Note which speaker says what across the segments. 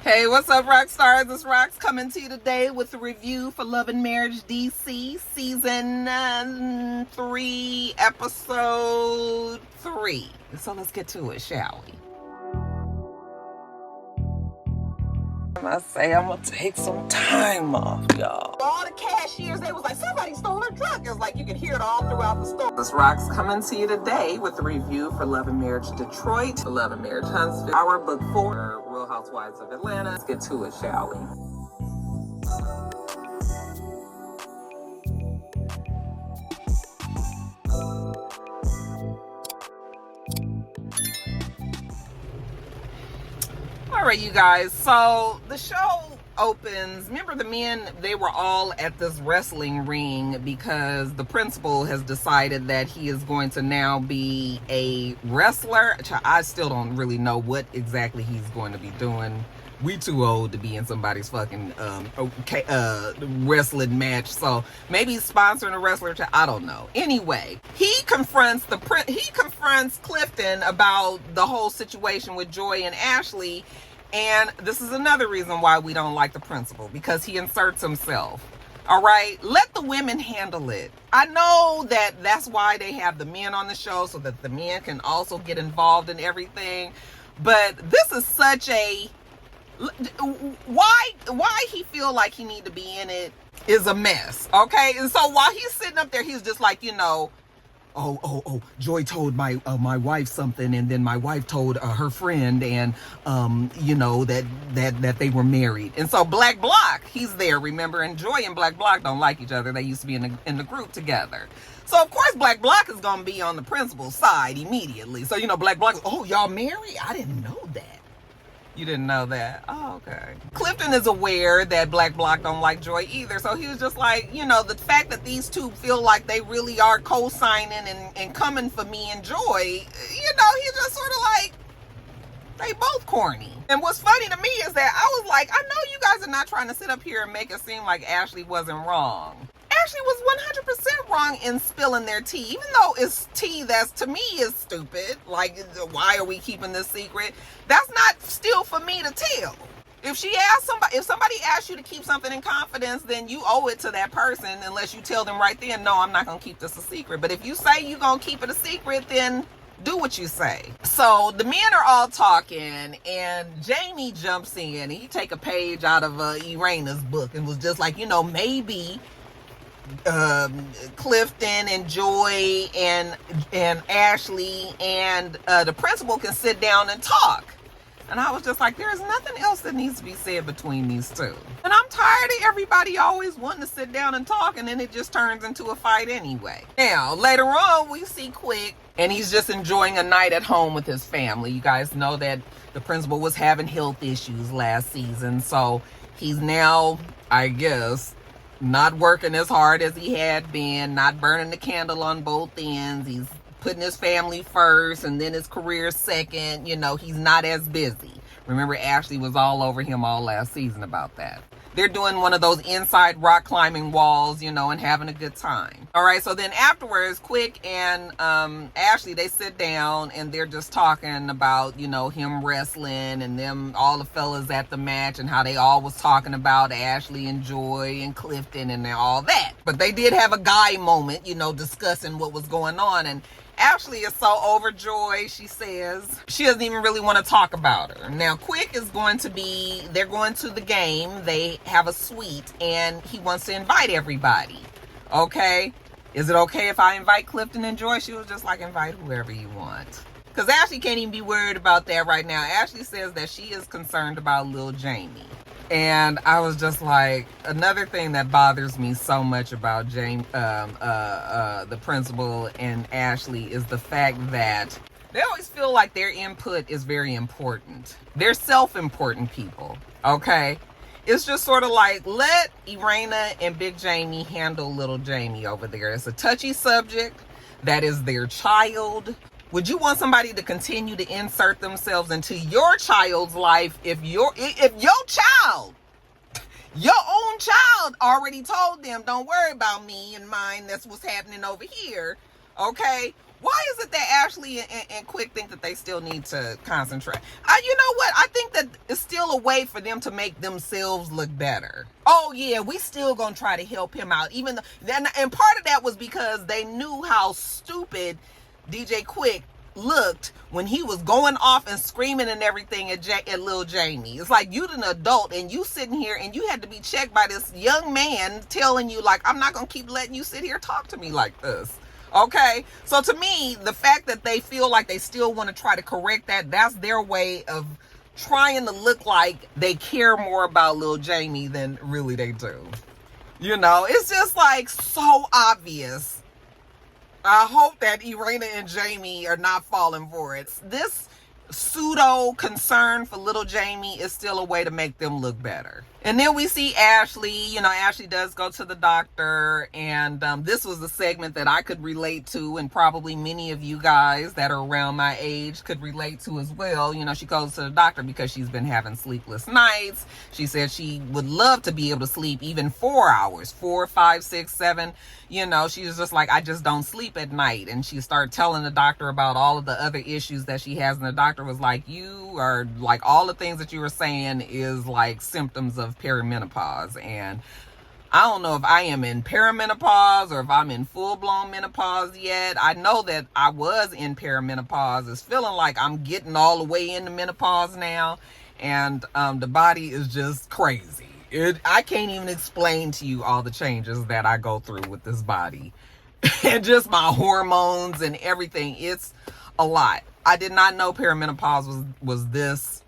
Speaker 1: Hey, what's up, Roxstars? It's Rox coming to you today with a review for Love and Marriage DC Season 3, Episode 3. So let's get to it, shall we? I say I'm gonna take some time off, y'all. All the cashiers, they was like, somebody stole her truck. It was like you could hear it all throughout the store. This Rox coming to you today with a review for Love and Marriage Detroit, Love and Marriage Huntsville, our book 4, Real Housewives of Atlanta. Let's get to it, shall we? All right, you guys, so the show opens. Remember, the men, they were all at this wrestling ring because the principal has decided that he is going to now be a wrestler. I still don't really know what exactly he's going to be doing. We too old to be in somebody's fucking wrestling match, so maybe he's sponsoring a wrestler. I don't know. Anyway, he confronts Clifton about the whole situation with Joy and Ashley. And this is another reason why we don't like the principal, because he inserts himself. All right, let the women handle it. I know that that's why they have the men on the show, so that the men can also get involved in everything. But this is such a why he feel like he need to be in it is a mess. Okay, and so while he's sitting up there, he's just like, Joy told my wife something, and then my wife told her friend, and that they were married. And so Black Block, he's there, remember, and Joy and Black Block don't like each other. They used to be in the group together. So of course Black Block is gonna be on the principal's side immediately. So Black Block, oh, y'all married? I didn't know that. You didn't know that? Oh, okay. Clifton is aware that Black Block don't like Joy either. So he was just like, the fact that these two feel like they really are co-signing and coming for me and Joy, he's just sort of like, they both corny. And what's funny to me is that I was like, I know you guys are not trying to sit up here and make it seem like Ashley wasn't wrong. Ashley was 100% wrong in spilling their tea, even though it's tea that's, to me, is stupid. Like, why are we keeping this secret? That's not still for me to tell. If somebody asks you to keep something in confidence, then you owe it to that person, unless you tell them right then, no, I'm not going to keep this a secret. But if you say you're going to keep it a secret, then do what you say. So the men are all talking, and Jamie jumps in, and he take a page out of Irena's book and was just like, maybe Clifton and Joy and Ashley and the principal can sit down and talk. And I was just like, there's nothing else that needs to be said between these two. And I'm tired of everybody always wanting to sit down and talk, and then it just turns into a fight anyway. Now, later on, we see Quick, and he's just enjoying a night at home with his family. You guys know that the principal was having health issues last season, so he's now, I guess, not working as hard as he had been, not burning the candle on both ends. He's putting his family first and then his career second. He's not as busy. Remember, Ashley was all over him all last season about that. They're doing one of those inside rock climbing walls, and having a good time. All right, so then afterwards, Quick and Ashley, they sit down and they're just talking about, him wrestling and them, all the fellas at the match, and how they all was talking about Ashley and Joy and Clifton and all that. But they did have a guy moment, discussing what was going on. And Ashley is so overjoyed, she says she doesn't even really want to talk about her. Now, Quick is they're going to the game. They have a suite, and he wants to invite everybody. Okay? Is it okay if I invite Clifton and Joy? She was just like, invite whoever you want. Because Ashley can't even be worried about that right now. Ashley says that she is concerned about Lil Jamie. And I was just like, another thing that bothers me so much about the principal and Ashley is the fact that they always feel like their input is very important. They're self-important people, okay? It's just sort of like, let Irena and Big Jamie handle little Jamie over there. It's a touchy subject. That is their child. Would you want somebody to continue to insert themselves into your child's life if your child, your own child, already told them, don't worry about me and mine, that's what's happening over here, okay? Why is it that Ashley and Quick think that they still need to concentrate? You know what? I think that it's still a way for them to make themselves look better. Oh yeah, we still gonna try to help him out. Even though, and part of that was because they knew how stupid DJ Quick looked when he was going off and screaming and everything at Lil Jamie. It's like, you an adult and you sitting here and you had to be checked by this young man telling you, like, I'm not gonna keep letting you sit here talk to me like this. Okay, so to me, the fact that they feel like they still want to try to correct that, that's their way of trying to look like they care more about Lil Jamie than really they do. You know, it's just like so obvious. I hope that Irena and Jamie are not falling for it. This pseudo concern for little Jamie is still a way to make them look better. And then we see Ashley. You know, Ashley does go to the doctor, and this was a segment that I could relate to, and probably many of you guys that are around my age could relate to as well. You know, she goes to the doctor because she's been having sleepless nights. She said she would love to be able to sleep even 4 hours, 4, 5, 6, 7. You know, she was just like, I just don't sleep at night. And she started telling the doctor about all of the other issues that she has. And the doctor was like, you are like, all the things that you were saying is like symptoms of perimenopause. And I don't know if I am in perimenopause or if I'm in full-blown menopause yet. I know that I was in perimenopause. It's feeling like I'm getting all the way into menopause now. And the body is just crazy. I can't even explain to you all the changes that I go through with this body. And just my hormones and everything. It's a lot. I did not know perimenopause was this.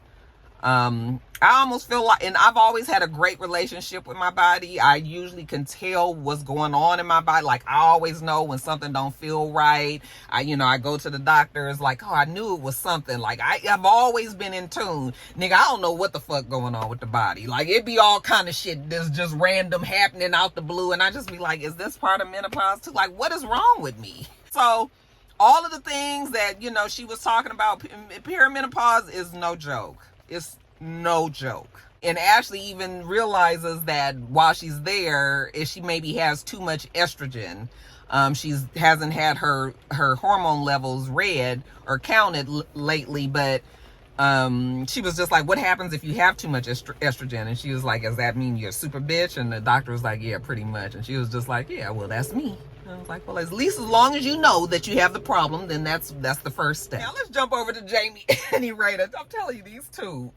Speaker 1: I almost feel like, and I've always had a great relationship with my body. I usually can tell what's going on in my body. Like, I always know when something don't feel right. I go to the doctor. It's like, oh, I knew it was something. Like, I've always been in tune. Nigga, I don't know what the fuck going on with the body. Like, it be all kind of shit that's just random happening out the blue. And I just be like, is this part of menopause too? Like, what is wrong with me? So all of the things that, she was talking about, perimenopause is no joke. It's no joke. And Ashley even realizes that while she's there, if she maybe has too much estrogen, she hasn't had her hormone levels read or counted lately, but she was just like, what happens if you have too much estrogen? And she was like, does that mean you're a super bitch? And the doctor was like, yeah, pretty much. And she was just like, yeah, well, that's me. And I was like, well, at least as long as you know that you have the problem, then that's the first step. Now let's jump over to Jamie and Irena. I'm telling you, these two,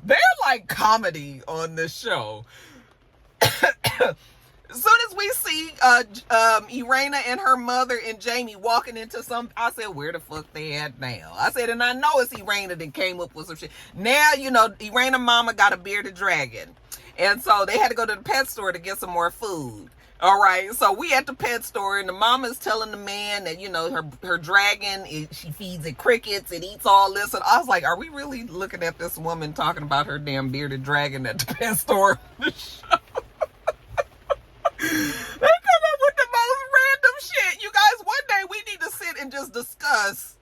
Speaker 1: they're like comedy on this show. As soon as we see Irena and her mother and Jamie walking into I said, where the fuck they at now? I said, and I know it's Irena that came up with some shit. Now, Irena mama got a bearded dragon. And so they had to go to the pet store to get some more food. All right, so we at the pet store, and the mama's telling the man that, her dragon, she feeds it crickets, it eats all this. And I was like, are we really looking at this woman talking about her damn bearded dragon at the pet store? The show. They come up with the most random shit. You guys, one day we need to sit and just discuss,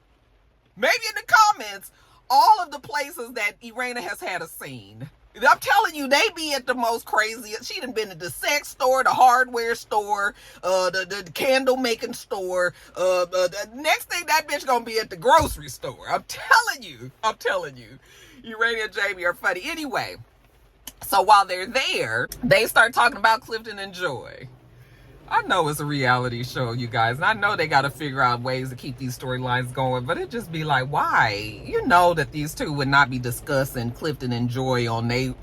Speaker 1: maybe in the comments, all of the places that Irena has had a scene. I'm telling you, they be at the most craziest. She done been at the sex store, the hardware store, the candle making store. The next thing, that bitch gonna be at the grocery store. I'm telling you. Irena and Jamie are funny. Anyway, so while they're there, they start talking about Clifton and Joy. I know it's a reality show, you guys, and I know they got to figure out ways to keep these storylines going, but it just be like, why? You know that these two would not be discussing Clifton and Joy on their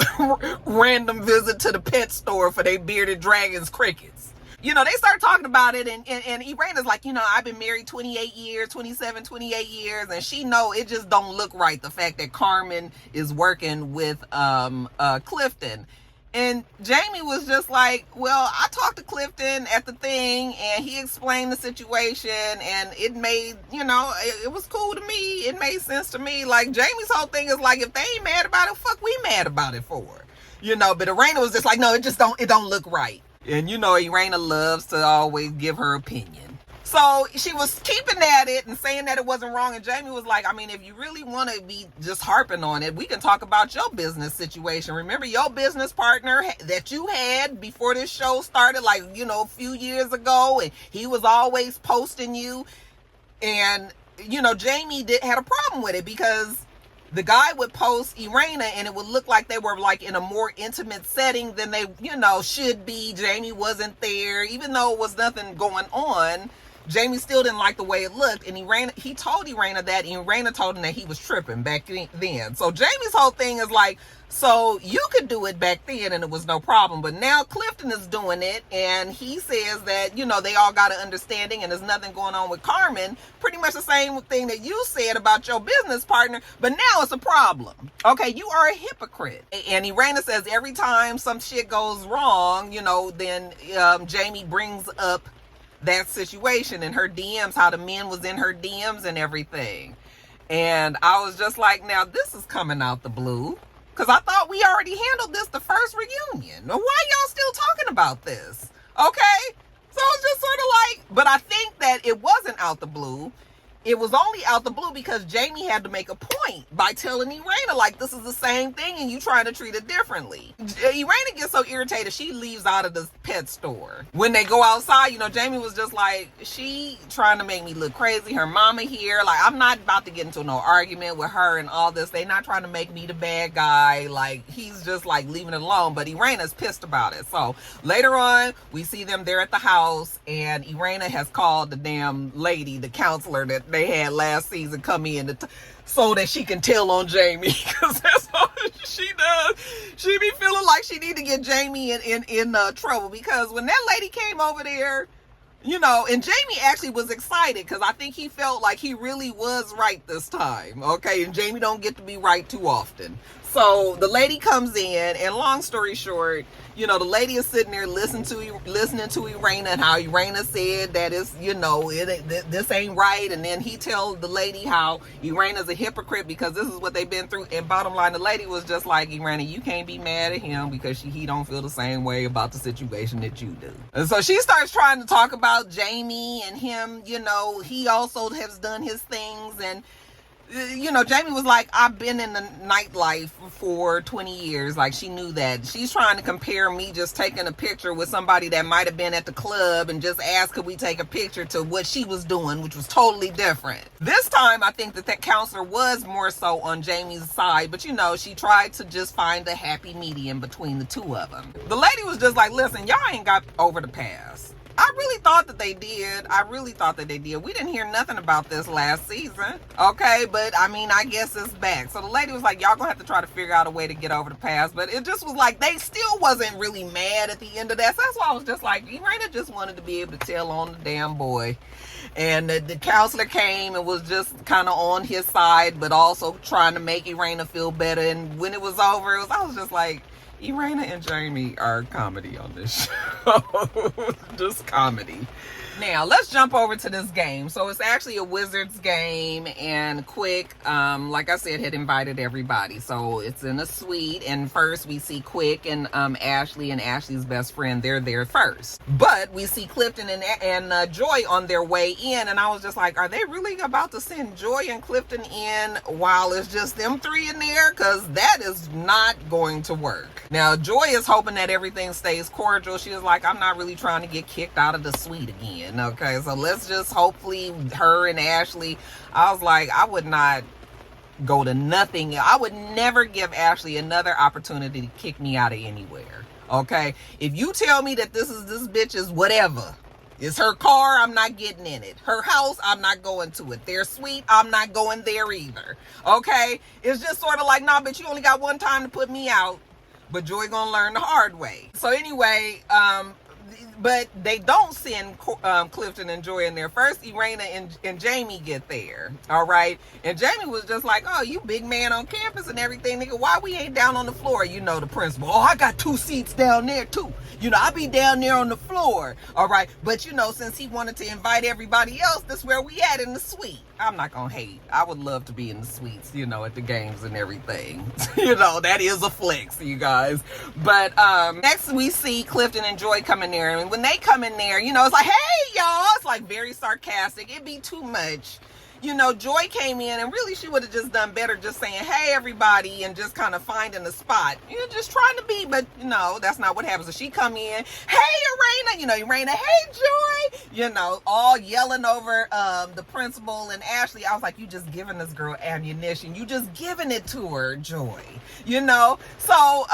Speaker 1: random visit to the pet store for their bearded dragons crickets. They start talking about it, and Irena's like, I've been married 28 years, 27, 28 years, and she know it just don't look right, the fact that Carmen is working with Clifton. And Jamie was just like, well, I talked to Clifton at the thing, and he explained the situation, and it made, it was cool to me. It made sense to me. Like, Jamie's whole thing is like, if they ain't mad about it, fuck we mad about it for? But Irena was just like, no, it don't look right. And Irena loves to always give her opinion. So she was keeping at it and saying that it wasn't wrong. And Jamie was like, I mean, if you really want to be just harping on it, we can talk about your business situation. Remember your business partner that you had before this show started, like, a few years ago, and he was always posting you. And, you know, Jamie had a problem with it because the guy would post Irena and it would look like they were like in a more intimate setting than they, you know, should be. Jamie wasn't there, even though it was nothing going on. Jamie still didn't like the way it looked, and he told Irena that, and Irena told him that he was tripping back then. So Jamie's whole thing is like, so you could do it back then and it was no problem, but now Clifton is doing it, and he says that, you know, they all got an understanding and there's nothing going on with Carmen. Pretty much the same thing that you said about your business partner, but now it's a problem. Okay, you are a hypocrite. And Irena says every time some shit goes wrong, you know, then Jamie brings up that situation in her DMs, how the men was in her DMs and everything. And I was just like, now this is coming out the blue, because I thought we already handled this the first reunion. Why y'all still talking about this? Okay, so it's just sort of like, but I think that it wasn't out the blue. It was only out the blue because Jamie had to make a point by telling Irena, like, this is the same thing and you trying to treat it differently. Irena gets so irritated, she leaves out of the pet store. When they go outside, you know, Jamie was just like, she trying to make me look crazy. Her mama here, like, I'm not about to get into no argument with her and all this. They not trying to make me the bad guy. Like, he's just like leaving it alone, but Irena's pissed about it. So later on, we see them there at the house, and Irena has called the damn lady, the counselor that they had last season, come in so that she can tell on Jamie, because that's all she does. She be feeling like she need to get Jamie in trouble, because when that lady came over there, you know, and Jamie actually was excited because I think he felt like he really was right this time. Okay, and Jamie don't get to be right too often. So the lady comes in, and long story short, you know, the lady is sitting there listening to Irena and how Irena said that it's, you know, this ain't right. And then he tells the lady how Irena's a hypocrite because this is what they've been through. And bottom line, the lady was just like, Irena, you can't be mad at him because he don't feel the same way about the situation that you do. And so she starts trying to talk about Jamie and him, you know, he also has done his things. And you know, Jamie was like, I've been in the nightlife for 20 years. Like, she knew that. She's trying to compare me just taking a picture with somebody that might have been at the club and just asked, could we take a picture, to what she was doing, which was totally different. This time, I think that counselor was more so on Jamie's side, but you know, she tried to just find a happy medium between the two of them. The lady was just like, listen, y'all ain't got over the past. I really thought that they did. We didn't hear nothing about this last season. Okay, but I mean, I guess it's back. So the lady was like, y'all gonna have to try to figure out a way to get over the past. But it just was like, they still wasn't really mad at the end of that. So that's why I was just like, Irena just wanted to be able to tell on the damn boy. And the counselor came and was just kind of on his side, but also trying to make Irena feel better. And when it was over, I was just like, Irena and Jamie are comedy on this show. Just comedy. Now, let's jump over to this game. So it's actually a Wizards game, and Quick, like I said, had invited everybody. So it's in a suite, and first we see Quick and Ashley and Ashley's best friend. They're there first. But we see Clifton and Joy on their way in, and I was just like, are they really about to send Joy and Clifton in while it's just them three in there? Because that is not going to work. Now, Joy is hoping that everything stays cordial. She was like, I'm not really trying to get kicked out of the suite again. Okay, so let's just hopefully her and Ashley. I was like, I would not go to nothing. I would never give Ashley another opportunity to kick me out of anywhere. Okay, if you tell me that this bitch is whatever, it's her car, I'm not getting in it. Her house, I'm not going to it. Their suite, I'm not going there either. Okay, it's just sort of like, nah, bitch, you only got one time to put me out. But Joy gonna learn the hard way. So anyway, but they don't send Clifton and Joy in there. First, Irena and Jamie get there, all right? And Jamie was just like, oh, you big man on campus and everything, nigga. Why we ain't down on the floor? You know, the principal. Oh, I got 2 seats down there, too. You know, I be down there on the floor, all right? But, you know, since he wanted to invite everybody else, that's where we at, in the suite. I'm not gonna hate. I would love to be in the suites, you know, at the games and everything. You know, that is a flex, you guys. But next we see Clifton and Joy come in there. And when they come in there, you know, it's like, hey, y'all. It's like very sarcastic. It'd be too much. you know, Joy came in, and really she would have just done better just saying, hey, everybody, and just kind of finding a spot. You're just trying to be, but no, that's not what happens. So she come in, hey, Irena, you know, Irena, hey, Joy, you know, all yelling over the principal and Ashley. I was like, you just giving this girl ammunition. You just giving it to her, Joy, you know? So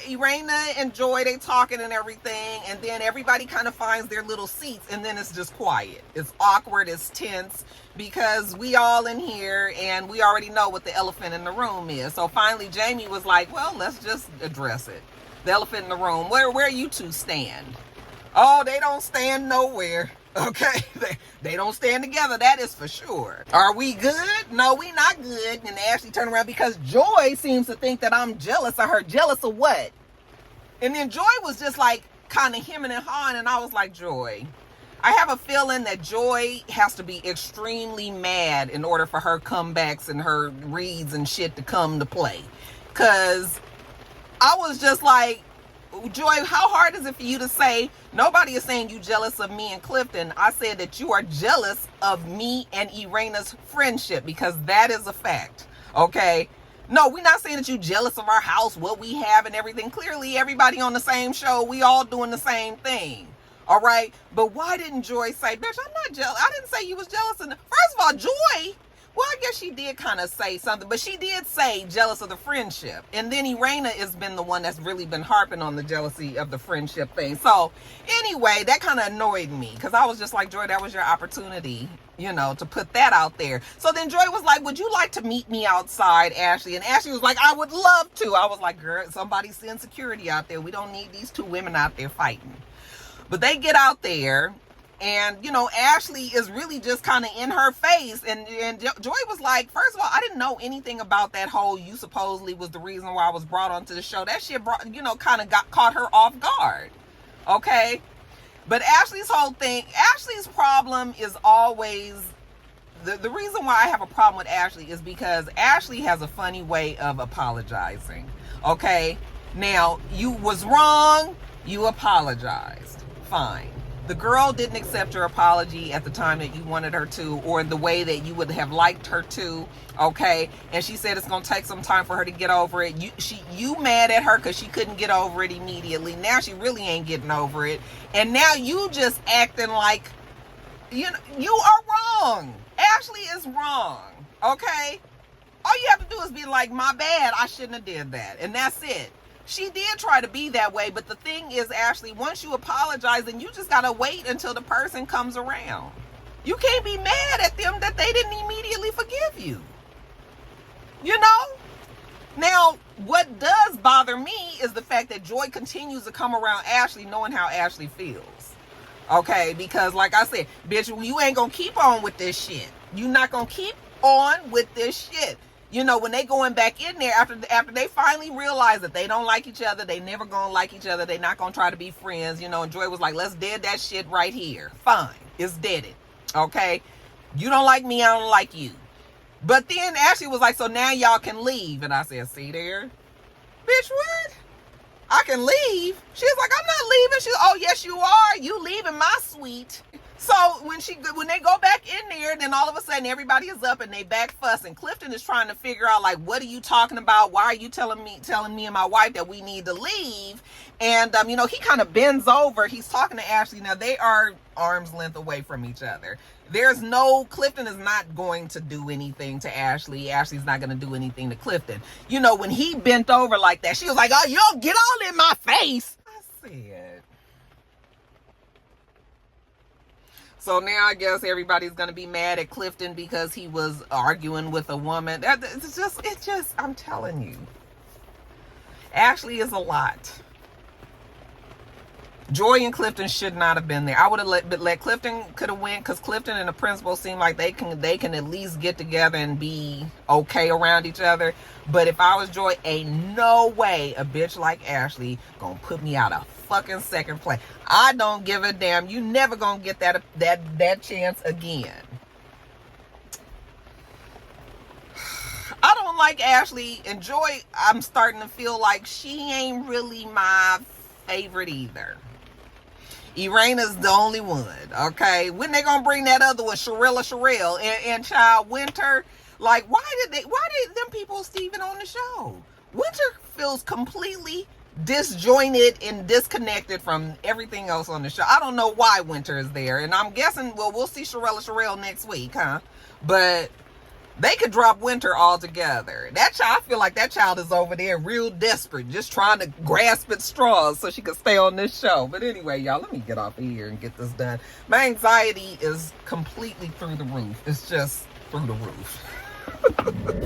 Speaker 1: Irena and Joy, they talking and everything, and then everybody kind of finds their little seats, and then it's just quiet. It's awkward, it's tense, because we all in here and we already know what the elephant in the room is. So finally Jamie was like, well, let's just address it. The elephant in the room, where you two stand? Oh, they don't stand nowhere. Okay, they don't stand together, that is for sure. Are we good? No, we not good. And Ashley turned around because Joy seems to think that I'm jealous of her. Jealous of what? And then Joy was just like kind of hemming and hawing, and I was like, Joy, I have a feeling that Joy has to be extremely mad in order for her comebacks and her reads and shit to come to play. Because I was just like, Joy, how hard is it for you to say, nobody is saying you jealous of me and Clifton. I said that you are jealous of me and Irena's friendship, because that is a fact. Okay? No, we're not saying that you jealous of our house, what we have and everything. Clearly, everybody on the same show, we all doing the same thing. All right, but why didn't Joy say, bitch, I'm not jealous. I didn't say you was jealous. And first of all, Joy, well, I guess she did kind of say something, but she did say jealous of the friendship. And then Irena has been the one that's really been harping on the jealousy of the friendship thing. So anyway, that kind of annoyed me, because I was just like, Joy, that was your opportunity, you know, to put that out there. So then Joy was like, would you like to meet me outside, Ashley? And Ashley was like, I would love to. I was like, girl, somebody send security out there. We don't need these two women out there fighting. But they get out there, and, you know, Ashley is really just kind of in her face. And Joy was like, first of all, I didn't know anything about that whole, you supposedly was the reason why I was brought onto the show. That shit brought, you know, kind of caught her off guard. Okay? But Ashley's whole thing, Ashley's problem is always, the reason why I have a problem with Ashley is because Ashley has a funny way of apologizing. Okay? Now, you was wrong, you apologized. Fine. The girl didn't accept your apology at the time that you wanted her to, or the way that you would have liked her to, okay? And she said it's going to take some time for her to get over it. You mad at her because she couldn't get over it immediately. Now she really ain't getting over it. And now you just acting like, you know, you are wrong. Ashley is wrong, okay? All you have to do is be like, my bad, I shouldn't have did that. And that's it. She did try to be that way, but the thing is, Ashley, once you apologize, then you just gotta wait until the person comes around. You can't be mad at them that they didn't immediately forgive you. You know? Now, what does bother me is the fact that Joy continues to come around Ashley knowing how Ashley feels. Okay? Because, like I said, bitch, you ain't gonna keep on with this shit. You not gonna keep on with this shit. You know, when they going back in there after they finally realize that they don't like each other, they never gonna like each other, they not gonna try to be friends, you know, and Joy was like, let's dead that shit right here. Fine, it's deaded, okay? You don't like me, I don't like you. But then Ashley was like, so now y'all can leave. And I said, see there? Bitch, what? I can leave? She was like, I'm not leaving. She was, oh, yes, you are. You leaving my suite. So when they go back in there, then all of a sudden everybody is up and they back fussing. Clifton is trying to figure out, like, what are you talking about? Why are you telling me and my wife that we need to leave? And, you know, he kind of bends over. He's talking to Ashley. Now, they are arm's length away from each other. Clifton is not going to do anything to Ashley. Ashley's not going to do anything to Clifton. You know, when he bent over like that, she was like, oh, you don't get all in my face. I said. So now I guess everybody's going to be mad at Clifton because he was arguing with a woman. It's just, I'm telling you. Ashley is a lot. Joy and Clifton should not have been there. I would have let Clifton could have went, because Clifton and the principal seem like they can at least get together and be okay around each other. But if I was Joy, ain't no way a bitch like Ashley gonna put me out of fucking second place. I don't give a damn. You never gonna get that chance again. I don't like Ashley, and Joy, I'm starting to feel like she ain't really my favorite either. Irena's the only one, okay? When they gonna bring that other one, Sherelle, and Child Winter? Like, why did them people Steven on the show? Winter feels completely disjointed and disconnected from everything else on the show. I don't know why Winter is there, and I'm guessing, well, we'll see Sherelle next week, huh? But they could drop Winter altogether. That child, I feel like that child is over there real desperate, just trying to grasp at straws so she can stay on this show. But anyway, y'all, let me get off of here and get this done. My anxiety is completely through the roof. It's just through the roof.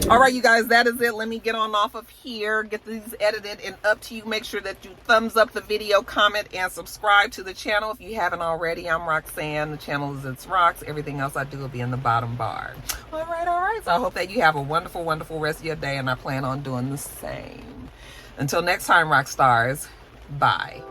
Speaker 1: All right, you guys, that is it. Let me get on off of here, get these edited and up to you. Make sure that you thumbs up the video, comment, and subscribe to the channel if you haven't already. I'm Roxanne. The channel is itsrox. Everything else I do will be in the bottom bar. All right. So I hope that you have a wonderful, wonderful rest of your day, and I plan on doing the same. Until next time, Roxstars, bye.